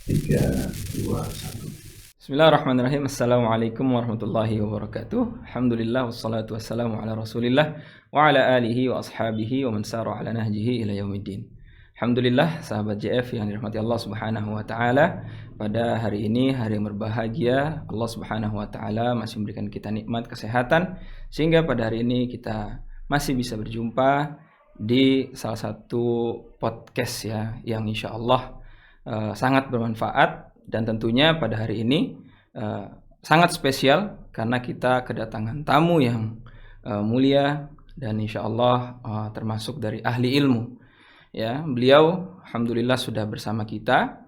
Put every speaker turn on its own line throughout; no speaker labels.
3, 2, 1.
Bismillahirrahmanirrahim. Assalamualaikum warahmatullahi wabarakatuh. Alhamdulillah wassalatu wassalamu ala Rasulillah wa ala alihi wa ashabihi wa man sara ala nahjihi ila yaumiddin. Alhamdulillah sahabat JF yang dirahmati Allah Subhanahu wa taala, pada hari ini hari yang berbahagia, Allah Subhanahu wa taala masih memberikan kita nikmat kesehatan sehingga pada hari ini kita masih bisa berjumpa di salah satu podcast ya yang insyaallah sangat bermanfaat. Dan tentunya pada hari ini sangat spesial karena kita kedatangan tamu yang mulia dan insya Allah termasuk dari ahli ilmu. Ya, beliau alhamdulillah sudah bersama kita.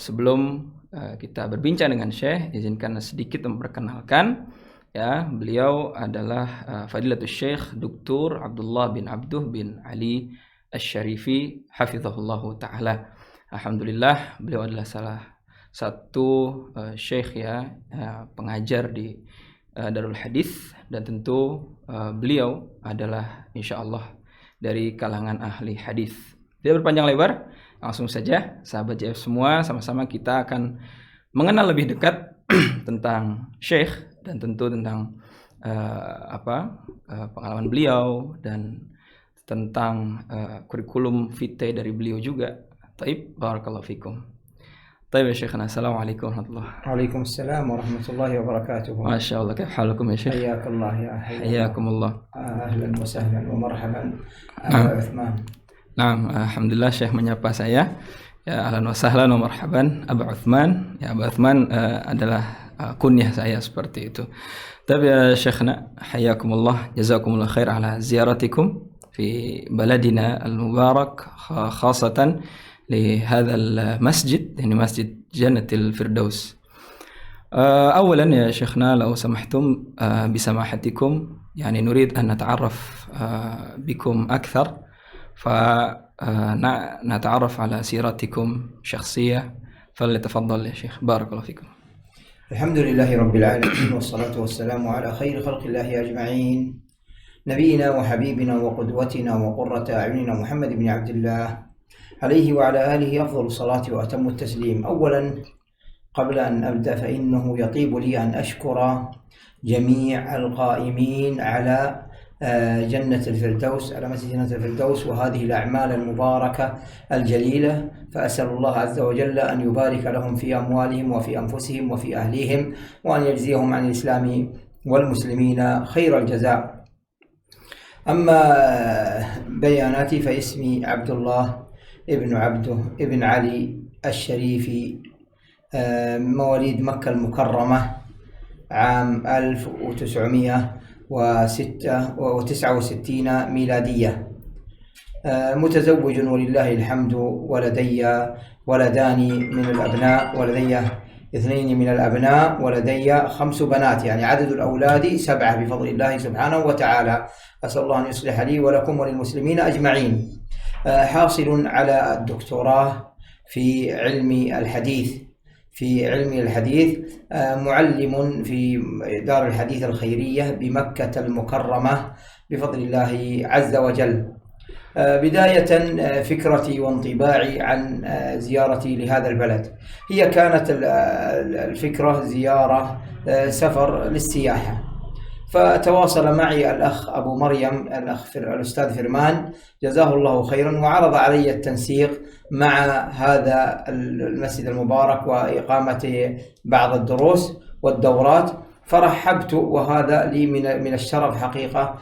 Sebelum kita berbincang dengan Syekh, izinkan sedikit memperkenalkan. Ya, beliau adalah Fadilatul Syekh Dr. Abdullah bin Abduh bin Ali Asy-Syarifi hafizahullahu taala. Alhamdulillah beliau adalah salah satu syekh ya, pengajar di Darul Hadis, dan tentu beliau adalah insyaallah dari kalangan ahli hadis. Tidak berpanjang lebar, langsung saja sahabat JF semua sama-sama kita akan mengenal lebih dekat tentang syekh dan tentu tentang pengalaman beliau dan tentang kurikulum vitae dari beliau juga. Taib, barakallahu fikum. طيب يا شيخنا، السلام عليكم ورحمة الله.
وعليكم السلام ورحمة الله وبركاته.
ما شاء الله، كيف حالكم يا شيخ؟
حياك الله يا
حياكم الله.
أهلا وسهلا ومرحبا أبا عثمان.
نعم، الحمد لله Syekh menyapa saya. Ya, ahlan wa sahlan wa marhaban Aba Uthman. Ya, Aba Uthman adalah kunyah saya seperti itu. Tapi ya Syekhna, hayakumullah, jazakumullah khair ala ziyaratikum fi baladina al-mubarak, khasatan لهذا المسجد، يعني مسجد جنة الفردوس. أولا يا شيخنا لو سمحتم بسماحتكم، يعني نريد أن نتعرف بكم أكثر، فنتعرف على سيرتكم الشخصية، فليتفضل يا شيخ، بارك الله فيكم.
الحمد لله رب العالمين، والصلاة والسلام على خير خلق الله أجمعين، نبينا وحبيبنا وقدوتنا وقرة أعيننا محمد بن عبد الله عليه وعلى آله أفضل الصلاة وأتم التسليم. أولا قبل أن أبدأ فإنه يطيب لي أن أشكر جميع القائمين على جنة الفردوس، على مسجد جنة الفردوس، وهذه الأعمال المباركة الجليلة، فأسأل الله عز وجل أن يبارك لهم في أموالهم وفي أنفسهم وفي أهليهم، وأن يجزيهم عن الإسلام والمسلمين خير الجزاء. أما بياناتي فاسمي عبد الله ابن عبده ابن علي الشريفي، مواليد مكة المكرمة عام 1969 ميلادية، متزوج ولله الحمد، ولدي ولدان من الأبناء، ولدي 2 من الأبناء، ولدي 5 بنات، يعني عدد الأولاد 7 بفضل الله سبحانه وتعالى. أسأل الله أن يصلح لي ولكم وللمسلمين أجمعين. حاصل على الدكتوراه في علم الحديث، معلم في دار الحديث الخيرية بمكة المكرمة بفضل الله عز وجل. بداية فكرتي وانطباعي عن زيارتي لهذا البلد، هي كانت الفكرة زيارة سفر للسياحة، فتواصل معي الأخ أبو مريم الأستاذ فرمان جزاه الله خيرا، وعرض علي التنسيق مع هذا المسجد المبارك وإقامة بعض الدروس والدورات، فرحبت، وهذا لي من الشرف حقيقة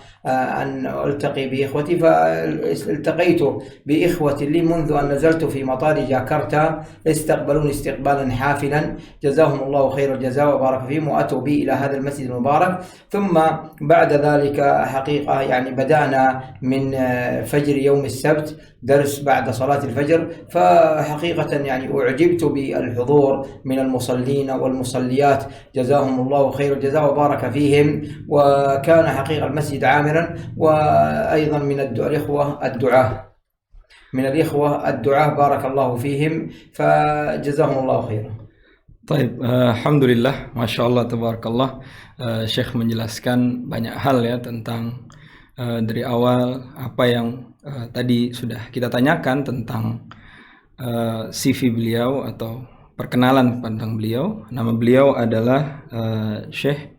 أن ألتقي بإخوتي. فالتقيت بإخوة لي منذ أن نزلت في مطار جاكرتا، استقبلوني استقبالا حافلا، جزاهم الله خير الجزاء وبارك فيهم، وأتوا بي إلى هذا المسجد المبارك. ثم بعد ذلك حقيقة يعني بدأنا من فجر يوم السبت درس بعد صلاة الفجر، فحقيقة يعني أعجبت بالحضور من المصلين والمصليات، جزاهم الله خير الجزاء وبارك فيهم، وكان حقيقة المسجد عامرا. وأيضا من الإخوة الدعاة بارك الله فيهم، فجزاهم الله خيرا.
Taib, alhamdulillah, masya Allah, tabarakallah. Syekh menjelaskan banyak hal ya tentang dari awal apa yang tadi sudah kita tanyakan tentang CV beliau atau perkenalan tentang beliau. Nama beliau adalah Syekh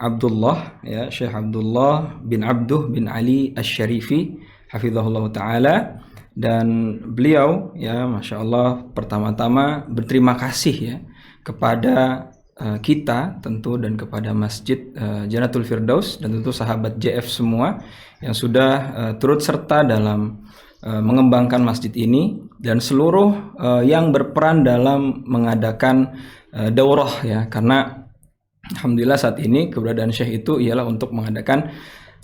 Abdullah, ya, Syekh Abdullah bin Abduh bin Ali Asy-Syarifi, hafizahullah taala. Dan beliau, ya, masya Allah, pertama-tama berterima kasih, ya, kepada kita tentu, dan kepada Masjid Jannatul Firdaus, dan tentu sahabat JF semua yang sudah turut serta dalam mengembangkan masjid ini, dan seluruh yang berperan dalam mengadakan daurah, ya, karena alhamdulillah saat ini keberadaan Syekh itu ialah untuk mengadakan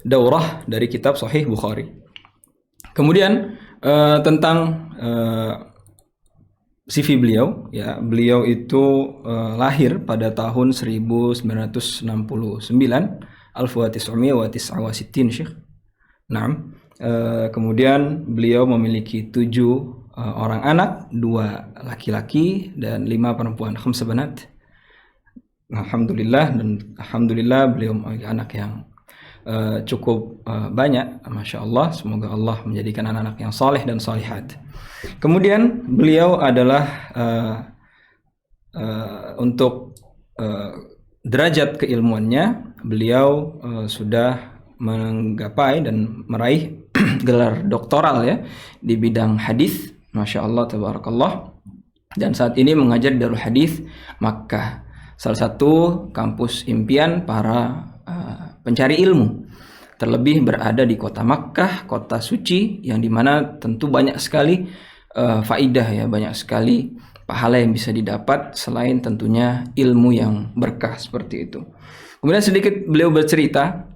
daurah dari kitab Sahih Bukhari. Kemudian tentang CV beliau, ya, beliau itu lahir pada tahun 1969, Alf wa tis'umiyah wa tis'a wa sittin, Syekh. Naam. Kemudian beliau memiliki 7 orang anak, 2 laki-laki dan 5 perempuan, 5 banat. Alhamdulillah, dan alhamdulillah beliau memiliki anak yang cukup banyak, masya Allah. Semoga Allah menjadikan anak-anak yang saleh dan salihat. Kemudian beliau adalah untuk derajat keilmuannya, beliau sudah menggapai dan meraih gelar doktoral, ya, di bidang hadis, masya Allah, tabarakallah. Dan saat ini mengajar di Darul Hadis Makkah, salah satu kampus impian para pencari ilmu, terlebih berada di kota Makkah, kota suci, yang dimana tentu banyak sekali faidah, ya, banyak sekali pahala yang bisa didapat selain tentunya ilmu yang berkah seperti itu. Kemudian sedikit beliau bercerita,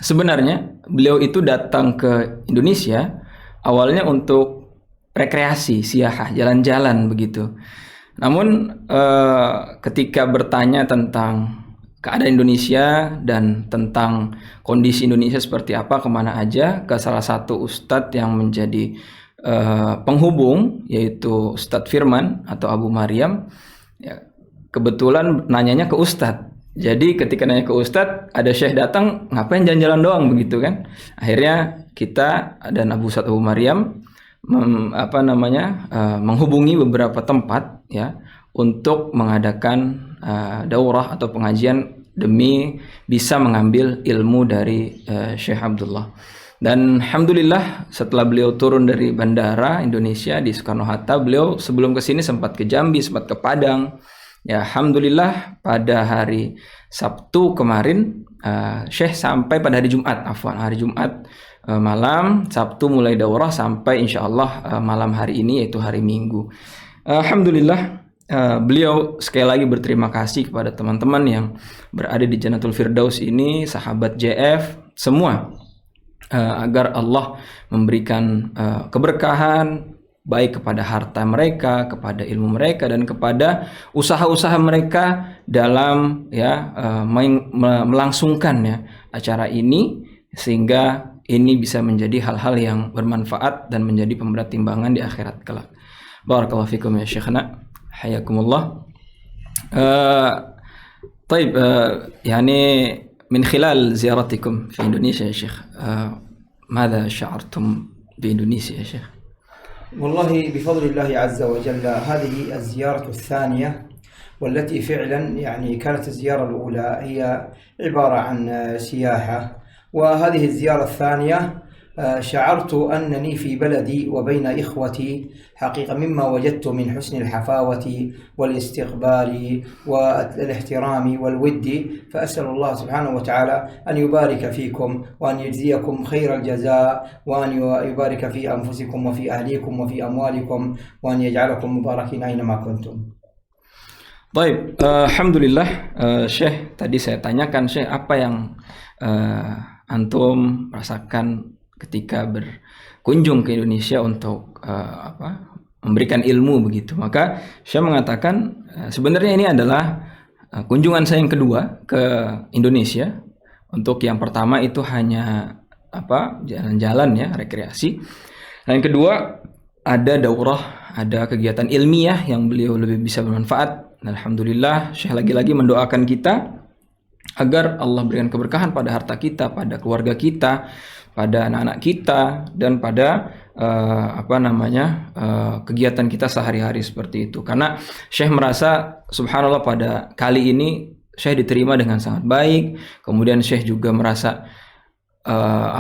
sebenarnya beliau itu datang ke Indonesia awalnya untuk rekreasi, siyahah, jalan-jalan begitu. Namun ketika bertanya tentang keadaan Indonesia dan tentang kondisi Indonesia seperti apa, kemana aja, ke salah satu ustadz yang menjadi penghubung, yaitu Ustadz Firman atau Abu Maryam, ya, kebetulan nanyanya ke ustadz. Jadi ketika nanya ke ustadz, ada Syekh datang, ngapain jalan-jalan doang begitu kan? Akhirnya kita dan Ustadz Abu Maryam menghubungi beberapa tempat, ya, untuk mengadakan daurah atau pengajian demi bisa mengambil ilmu dari Syekh Abdullah. Dan alhamdulillah setelah beliau turun dari bandara Indonesia di Soekarno-Hatta, beliau sebelum ke sini sempat ke Jambi, sempat ke Padang. Ya, alhamdulillah pada hari Sabtu kemarin Syekh sampai pada hari Jumat, hari Jumat malam, Sabtu mulai daurah sampai insyaallah malam hari ini, yaitu hari Minggu. Alhamdulillah. Beliau sekali lagi berterima kasih kepada teman-teman yang berada di Jannatul Firdaus ini, sahabat JF semua, agar Allah memberikan keberkahan baik kepada harta mereka, kepada ilmu mereka, dan kepada usaha-usaha mereka dalam, ya, melangsungkan, ya, acara ini, sehingga ini bisa menjadi hal-hal yang bermanfaat dan menjadi pemberat timbangan di akhirat kelak. Barakallahu fikum ya Syekhna. حياكم طيب يعني من خلال زيارتكم في إندونيسيا يا شيخ ماذا شعرتم بإندونيسيا يا شيخ؟
والله بفضل الله عز وجل هذه الزيارة الثانية، والتي فعلا يعني كانت الزيارة الأولى هي عبارة عن سياحة، وهذه الزيارة الثانية شعرت أنني في بلدي وبين إخوتي حقيقة، مما وجدت من حسن الحفاوة والاستقبال والاحترام والود. فأسأل الله سبحانه وتعالى أن يبارك فيكم وأن يجزيكم خير الجزاء، وأن يبارك في أنفسكم وفي أهليكم وفي أموالكم، وأن يجعلكم مباركين أينما كنتم.
Baik, alhamdulillah. Syekh, tadi saya tanyakan, Syekh, apa yang antum rasakan ketika berkunjung ke Indonesia untuk memberikan ilmu begitu. Maka Syekh mengatakan sebenarnya ini adalah kunjungan saya yang kedua ke Indonesia. Untuk yang pertama itu hanya jalan-jalan, ya, rekreasi. Dan yang kedua ada daurah, ada kegiatan ilmiah yang beliau lebih bisa bermanfaat. Dan alhamdulillah Syekh lagi-lagi mendoakan kita agar Allah berikan keberkahan pada harta kita, pada keluarga kita, pada anak-anak kita, dan pada kegiatan kita sehari-hari seperti itu. Karena Syekh merasa subhanallah pada kali ini Syekh diterima dengan sangat baik. Kemudian Syekh juga merasa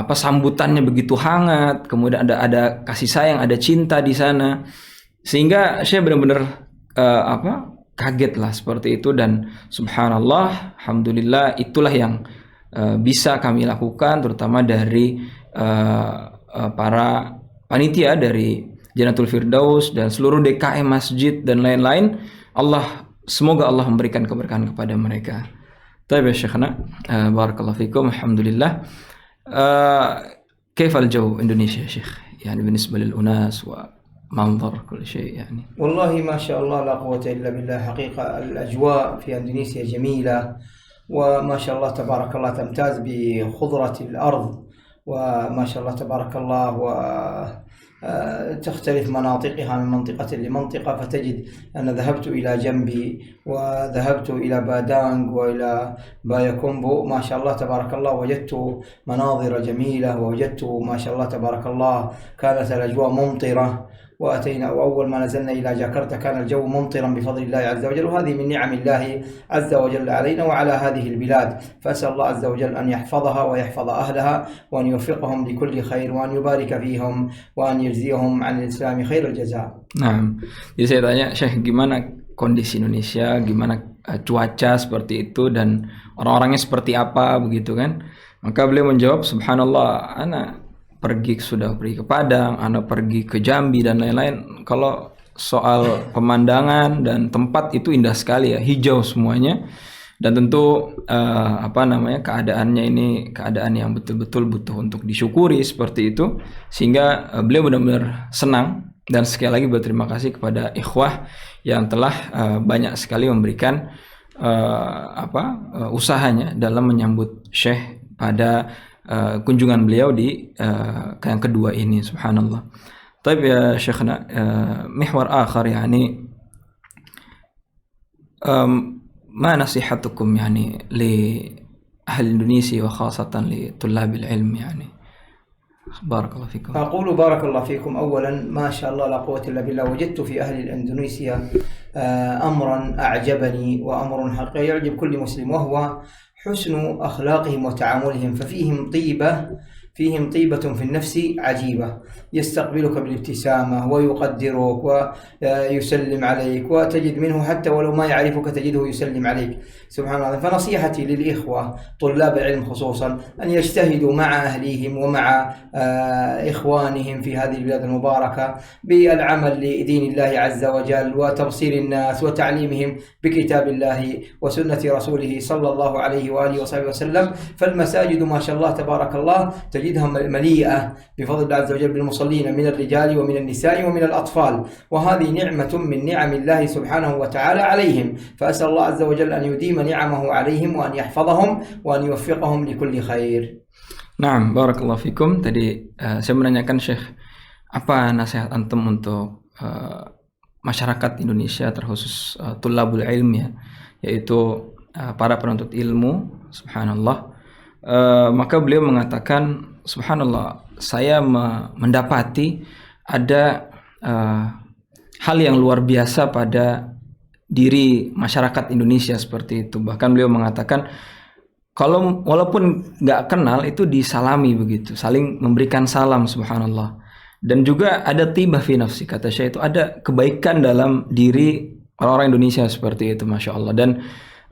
sambutannya begitu hangat. Kemudian ada kasih sayang, ada cinta di sana. Sehingga Syekh benar-benar kaget lah seperti itu, dan subhanallah, alhamdulillah itulah yang bisa kami lakukan, terutama dari para panitia dari Jannatul Firdaus dan seluruh DKM masjid dan lain-lain. Semoga Allah memberikan keberkahan kepada mereka. Taib ya Syekhna, barakallahu fikum, alhamdulillah. كيف الجو إندونيسيا يا شيخ يعني بالنسبة للأناس ومنظر كل شيء يعني؟
والله ما شاء الله لا قوة إلا بالله. حقيقة الأجواء في إندونيسيا جميلة، وما شاء الله تبارك الله تمتاز بخضرة الأرض، وما شاء الله تبارك الله، تختلف مناطقها من منطقة لمنطقة. فتجد أن ذهبت إلى جنبي وذهبت إلى بادانغ وإلى بايكومبو، ما شاء الله تبارك الله وجدت مناظر جميلة، ووجدت ما شاء الله تبارك الله كانت الأجواء ممطرة. وأول ما نزلنا إلى جاكرتا كان الجو ممطرا بفضل الله عز وجل، وهذه من نعم الله عز وجل علينا وعلى هذه البلاد. فأسأل الله عز وجل أن يحفظها ويحفظ أهلها، وأن يوفقهم لكل خير، وأن يبارك فيهم، وأن يجزيهم عن الإسلام خير الجزاء.
Nah, jadi saya tanya Syekh, gimana kondisi Indonesia, gimana cuaca seperti itu, dan orang-orangnya seperti apa begitu kan? Maka beliau menjawab, subhanallah, sudah pergi ke Padang, anak pergi ke Jambi dan lain-lain. Kalau soal pemandangan dan tempat itu indah sekali ya, hijau semuanya. Dan tentu keadaannya ini keadaan yang betul-betul butuh untuk disyukuri seperti itu. Sehingga beliau benar-benar senang, dan sekali lagi berterima kasih kepada ikhwah yang telah banyak sekali memberikan usahanya dalam menyambut Syekh pada kunjungan beliau di yang kedua ini, subhanallah. Tapi ya Syekhna, محور آخر يعني ما نصيحتكم يعني لأهل إندونيسيا وخاصة لطلاب العلم يعني؟ بارك الله فيكم.
أقول بارك الله فيكم. أولا ما شاء الله لا قوة إلا بالله، وجدت في أهل إندونيسيا أمرا أعجبني، وأمر حقيقي يعجب كل مسلم، وهو حسن أخلاقهم وتعاملهم. ففيهم طيبة في النفس عجيبة. يستقبلك بالابتسامة ويقدرك ويسلم عليك، وتجد منه حتى ولو ما يعرفك تجده يسلم عليك، سبحان الله. فنصيحتي للإخوة طلاب العلم خصوصا أن يجتهدوا مع أهليهم ومع إخوانهم في هذه البلاد المباركة بالعمل لدين الله عز وجل، وتبصير الناس وتعليمهم بكتاب الله وسنة رسوله صلى الله عليه وآله وصحبه وسلم. فالمساجد ما شاء الله تبارك الله تجدها مليئة بفضل الله عز وجل بالمصلين من الرجال ومن النساء ومن الأطفال، وهذه نعمة من نعم الله سبحانه وتعالى عليهم. فأسأل الله عز وجل أن يديم نعمه عليهم، وأن يحفظهم، وأن يوفقهم لكل خير.
Nah, barakallahu fikum. Tadi saya menanyakan Syekh, apa nasihat antum untuk masyarakat Indonesia, terkhusus tulabul ilm ya, yaitu para penuntut ilmu, subhanallah. Maka beliau mengatakan, subhanallah, saya mendapati ada hal yang luar biasa pada diri masyarakat Indonesia seperti itu. Bahkan beliau mengatakan, walaupun nggak kenal itu disalami begitu, saling memberikan salam, subhanallah. Dan juga ada tibah fi nafsi, kata saya, itu ada kebaikan dalam diri orang-orang Indonesia seperti itu, masya Allah. Dan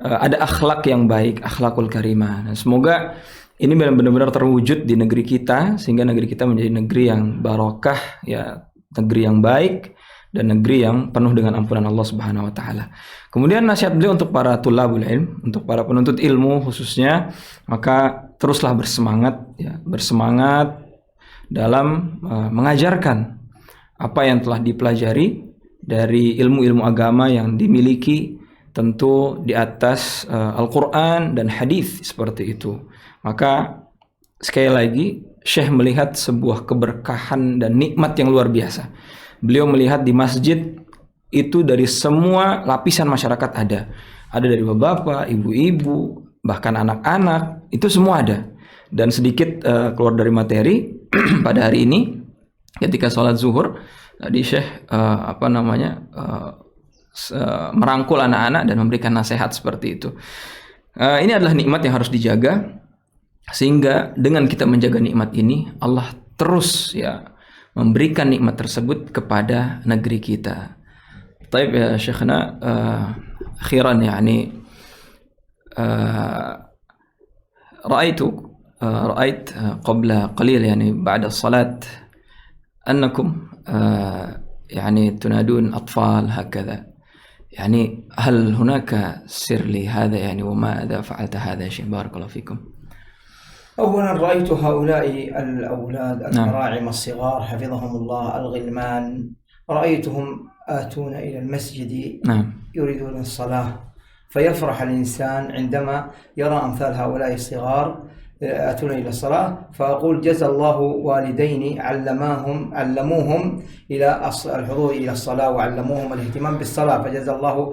ada akhlak yang baik, akhlakul karimah. Dan semoga ini benar-benar terwujud di negeri kita, sehingga negeri kita menjadi negeri yang barokah, ya, negeri yang baik, dan negeri yang penuh dengan ampunan Allah Subhanahu wa taala. Kemudian nasihat beliau untuk para tulabul ilm, untuk para penuntut ilmu khususnya, maka teruslah bersemangat ya, bersemangat dalam mengajarkan apa yang telah dipelajari dari ilmu-ilmu agama yang dimiliki, tentu di atas Al-Quran dan hadis seperti itu. Maka sekali lagi Syekh melihat sebuah keberkahan dan nikmat yang luar biasa. Beliau melihat di masjid itu dari semua lapisan masyarakat ada. Ada dari bapak, ibu-ibu, bahkan anak-anak, itu semua ada. Dan sedikit keluar dari materi pada hari ini, ketika sholat zuhur tadi Syekh merangkul anak-anak dan memberikan nasihat seperti itu. Ini adalah nikmat yang harus dijaga, sehingga dengan kita menjaga nikmat ini Allah terus ya memberikan nikmat tersebut kepada negeri kita. Taib ya Syekhna, akhiran yani رأيت قبل قليل يعني بعد الصلاة أنكم يعني تنادون أطفال هكذا، يعني هل هناك سر لهذا يعني وماذا فعلت هذا يا شيخ؟ بارك الله فيكم.
أولا رأيت هؤلاء الأولاد المراعم الصغار حفظهم الله الغلمان، رأيتهم آتون إلى المسجد يريدون الصلاة، فيفرح الإنسان عندما يرى أمثال هؤلاء الصغار آتون إلى الصلاة. فأقول جزى الله والدين علموهم إلى الحضور إلى الصلاة وعلموهم الاهتمام بالصلاة، فجزى الله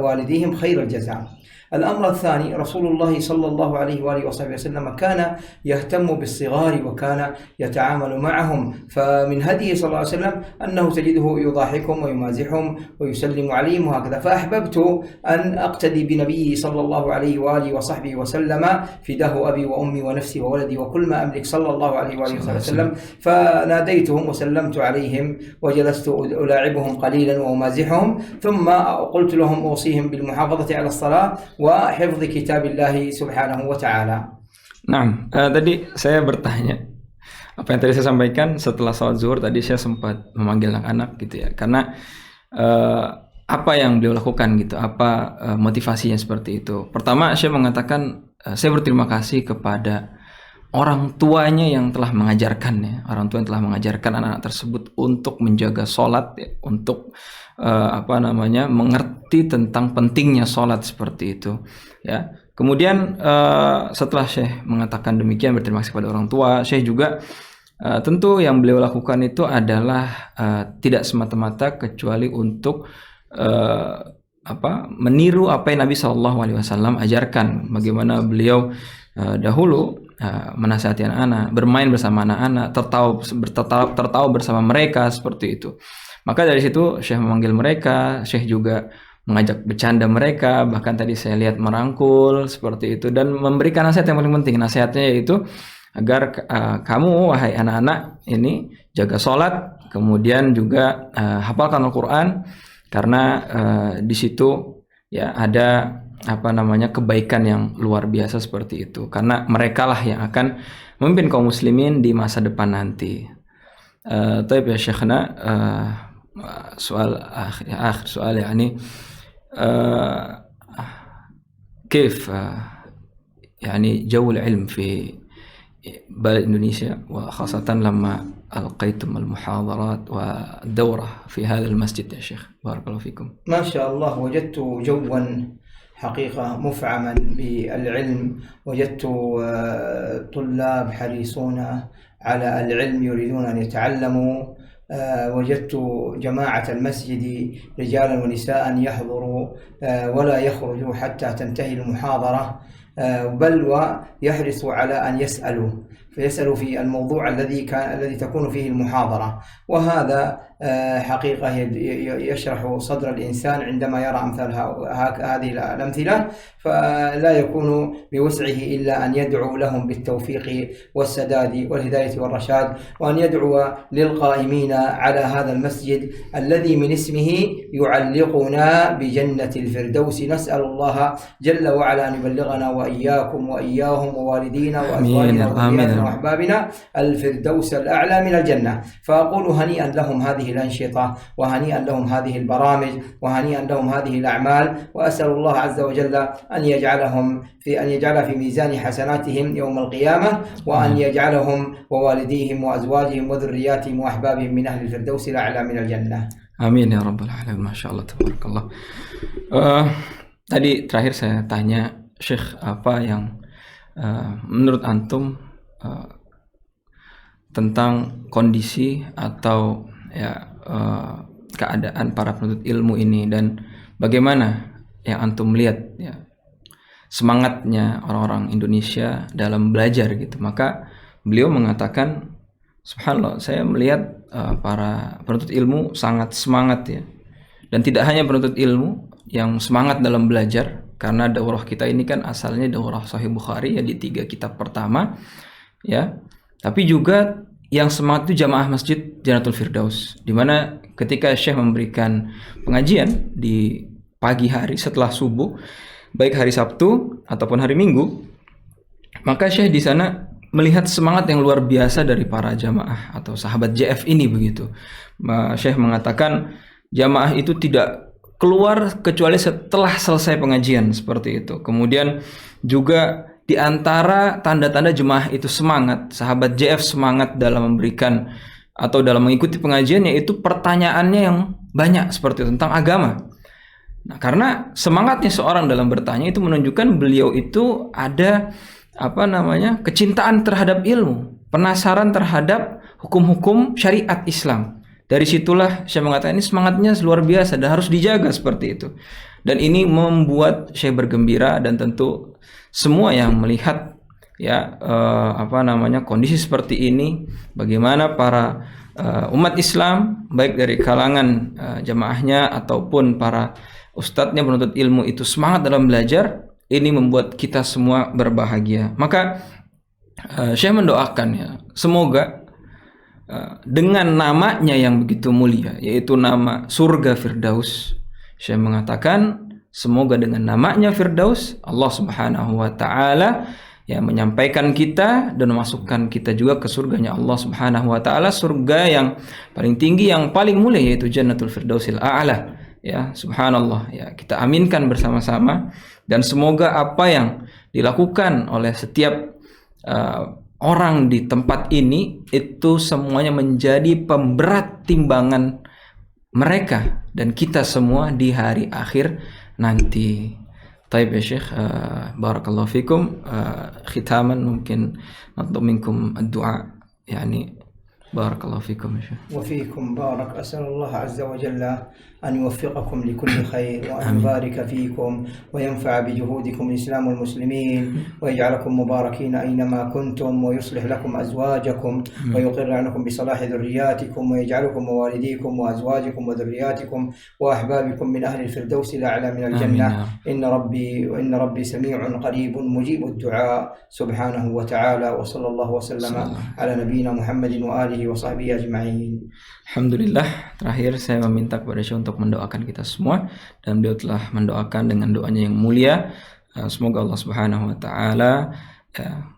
والديهم خير الجزاء. الأمر الثاني، رسول الله صلى الله عليه وآله وصحبه وسلم كان يهتم بالصغار وكان يتعامل معهم، فمن هديه صلى الله عليه وسلم أنه تجده يضاحكهم ويمازحهم ويسلم عليهم وهكذا. فأحببت أن أقتدي بنبيه صلى الله عليه وآله وصحبه وسلم، فداه أبي وأمي ونفسي وولدي وكل ما أملك صلى الله عليه وآله وسلم. فناديتهم وسلمت عليهم وجلست ألاعبهم قليلا وأمازحهم، ثم قلت لهم أوصيهم بالمحافظة على الصلاة وحفظ كتاب الله سبحانه وتعالى.
Nah, tadi saya bertanya apa yang tadi saya sampaikan setelah sholat zuhur tadi saya sempat memanggil anak-anak gitu ya, karena apa yang beliau lakukan gitu, apa motivasinya seperti itu. Pertama, saya mengatakan saya berterima kasih kepada orang tuanya yang telah mengajarkannya, orang tua yang telah mengajarkan anak-anak tersebut untuk menjaga sholat, ya, untuk mengerti tentang pentingnya sholat seperti itu. Ya, kemudian setelah Syekh mengatakan demikian, berterima kasih kepada orang tua, Syekh juga tentu yang beliau lakukan itu adalah tidak semata-mata kecuali untuk meniru apa yang Nabi SAW ajarkan, bagaimana beliau dahulu menasihati anak-anak, bermain bersama anak-anak, tertawa bersama mereka seperti itu. Maka dari situ Syekh memanggil mereka, Syekh juga mengajak bercanda mereka, bahkan tadi saya lihat merangkul seperti itu dan memberikan nasihat yang paling penting. Nasihatnya yaitu agar kamu wahai anak-anak ini jaga sholat, kemudian juga hafalkan Al-Quran, karena di situ ya ada kebaikan yang luar biasa seperti itu, karena merekalah yang akan memimpin kaum muslimin di masa depan nanti. Taib ya Syekhna, آخر سؤال يعني كيف يعني جو العلم في بلد إندونيسيا، وخاصة لما ألقيتم المحاضرات والدورة في هذا المسجد يا شيخ؟ بارك الله فيكم.
ما شاء الله، وجدت جوا حقيقة مفعما بالعلم، وجدت طلاب حريصون على العلم يريدون أن يتعلموا، وجدت جماعة المسجد رجالا ونساء يحضروا ولا يخرجوا حتى تنتهي المحاضرة، بل ويحرصوا على أن فيسألوا في الموضوع الذي تكون فيه المحاضرة. وهذا حقيقة يشرح صدر الإنسان عندما يرى أمثال هذه الأمثلة، فلا يكون بوسعه إلا أن يدعو لهم بالتوفيق والسداد والهداية والرشاد، وأن يدعو للقائمين على هذا المسجد الذي من اسمه يعلقنا بجنة الفردوس. نسأل الله جل وعلا أن يبلغنا وإياكم وإياهم ووالدينا وأزواجنا وذرياتنا وأحبابنا الفردوس الأعلى من الجنة. فأقول هنيئا لهم هذه الأنشطة، وهنيئا لهم هذه البرامج، وهنيئا لهم هذه الأعمال، وأسأل الله عز وجل أن يجعلها في ميزان حسناتهم يوم القيامة، وأن يجعلهم ووالديهم وأزواجهم وذرياتهم وأحبابهم من أهل الفردوس الأعلى من الجنة.
Amin ya rabbal alamin. Masya Allah, tabarakallah. Tadi terakhir saya tanya Syekh, apa yang menurut antum tentang kondisi atau keadaan para penuntut ilmu ini, dan bagaimana yang antum lihat ya semangatnya orang-orang Indonesia dalam belajar gitu. Maka beliau mengatakan Subhanallah, saya melihat para penuntut ilmu sangat semangat ya. Dan tidak hanya penuntut ilmu yang semangat dalam belajar, karena daurah kita ini kan asalnya daurah Sahih Bukhari ya, di 3 kitab pertama ya. Tapi juga yang semangat itu jamaah masjid Jannatul Firdaus, di mana ketika Syekh memberikan pengajian di pagi hari setelah subuh, baik hari Sabtu ataupun hari Minggu, maka Syekh di sana melihat semangat yang luar biasa dari para jamaah atau sahabat JF ini begitu. Syekh mengatakan jamaah itu tidak keluar kecuali setelah selesai pengajian seperti itu. Kemudian juga di antara tanda-tanda jemaah itu semangat, sahabat JF semangat dalam memberikan atau dalam mengikuti pengajian, yaitu pertanyaannya yang banyak seperti itu tentang agama. Nah, karena semangatnya seorang dalam bertanya itu menunjukkan beliau itu ada kecintaan terhadap ilmu, penasaran terhadap hukum-hukum syariat Islam. Dari situlah saya mengatakan ini semangatnya luar biasa dan harus dijaga seperti itu. Dan ini membuat saya bergembira, dan tentu semua yang melihat ya kondisi seperti ini, bagaimana para umat Islam baik dari kalangan jamaahnya ataupun para ustadznya penuntut ilmu itu semangat dalam belajar, ini membuat kita semua berbahagia. Maka saya mendoakan ya, semoga dengan namanya yang begitu mulia, yaitu nama surga Firdaus, saya mengatakan semoga dengan namanya Firdaus Allah Subhanahu wa taala ya menyampaikan kita dan memasukkan kita juga ke surganya Allah Subhanahu wa taala, surga yang paling tinggi, yang paling mulia, yaitu Jannatul Firdausil A'la. Ya, subhanallah ya, kita aminkan bersama-sama, dan semoga apa yang dilakukan oleh setiap orang di tempat ini itu semuanya menjadi pemberat timbangan mereka dan kita semua di hari akhir nanti. Taib ya Syekh, barakallahu fikum. Khitaman mungkin natlub minkum ad-du'a, yani barakallahu fikum ya Syekh.
وفيكم بارك. أسأل الله عز وجل أن يوفقكم لكل خير، وأن يبارك فيكم وينفع بجهودكم الإسلام والمسلمين، ويجعلكم مباركين أينما كنتم، ويصلح لكم أزواجكم، ويقر عنكم بصلاح ذرياتكم، ويجعلكم ووالديكم وأزواجكم وذرياتكم وأحبابكم من أهل الفردوس الأعلى من الجنة. إن ربي سميع قريب مجيب الدعاء سبحانه وتعالى. وصلى الله وسلم على نبينا محمد وآله وصحبه أجمعين.
Alhamdulillah, terakhir saya meminta kepada Syekh untuk mendoakan kita semua, dan beliau telah mendoakan dengan doanya yang mulia. Semoga Allah Subhanahu wa taala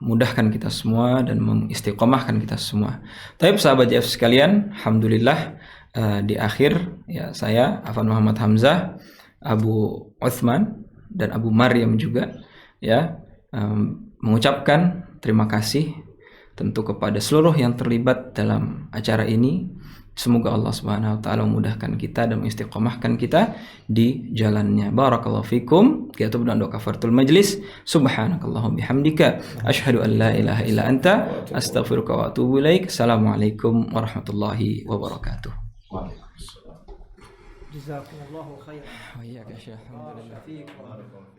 mudahkan kita semua dan mengistiqomahkan kita semua. Taib sahabat JF sekalian, alhamdulillah di akhir ya, saya Afan Muhammad Hamzah, Abu Uthman dan Abu Maryam juga ya mengucapkan terima kasih tentu kepada seluruh yang terlibat dalam acara ini. Semoga Allah Subhanahu wa taala memudahkan kita dan mengistiqomahkan kita di jalannya. Barakallahu fikum. Kita tutup dengan doa kafaratul majlis. Subhanakallahumma bihamdika asyhadu an la ilaha illa anta astaghfiruka wa atubu ilaik. Assalamualaikum warahmatullahi wabarakatuh.
جزاكم الله خيرا.
وإياك يا شيخ. الحمد لله.